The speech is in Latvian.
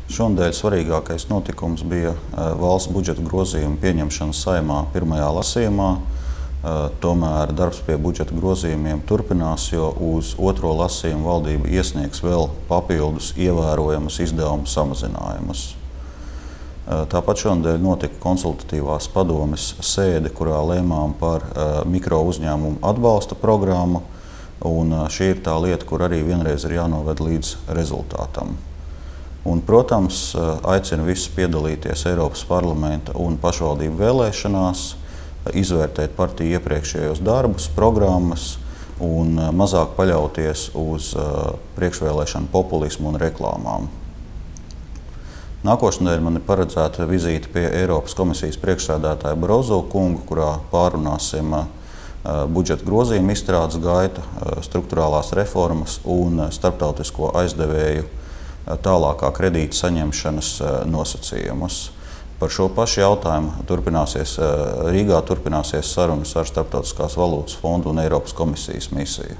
Šonadēļ svarīgākais notikums bija valsts budžeta grozījuma pieņemšana Saeimā pirmajā lasījumā. Tomēr darbs pie budžeta grozījumiem turpinās, jo uz otro lasījumu valdība iesniegs vēl papildus ievērojamus izdevumu samazinājumus. Tāpat šonadēļ notika konsultatīvās padomes sēde, kurā lēmām par mikro uzņēmumu atbalsta programmu. Un šī ir tā lieta, kur arī vienreiz ir jānoved līdz rezultātam. Un, protams, aicinu visus piedalīties Eiropas parlamenta un pašvaldību vēlēšanās, izvērtēt partiju iepriekšējos darbus, programmas un mazāk paļauties uz priekšvēlēšanu populismu un reklāmām. Nākošnedēļ man ir paredzēta vizīte pie Eiropas komisijas priekšsēdētāja Barozo kunga, kurā pārunāsim budžeta grozījuma izstrādes gaitu, strukturālās reformas un starptautisko aizdevēju tālākā kredīta saņemšanas nosacījumus. Par šo pašu jautājumu Rīgā turpināsies sarunas ar Starptautiskās valūtas fondu un Eiropas komisijas misiju.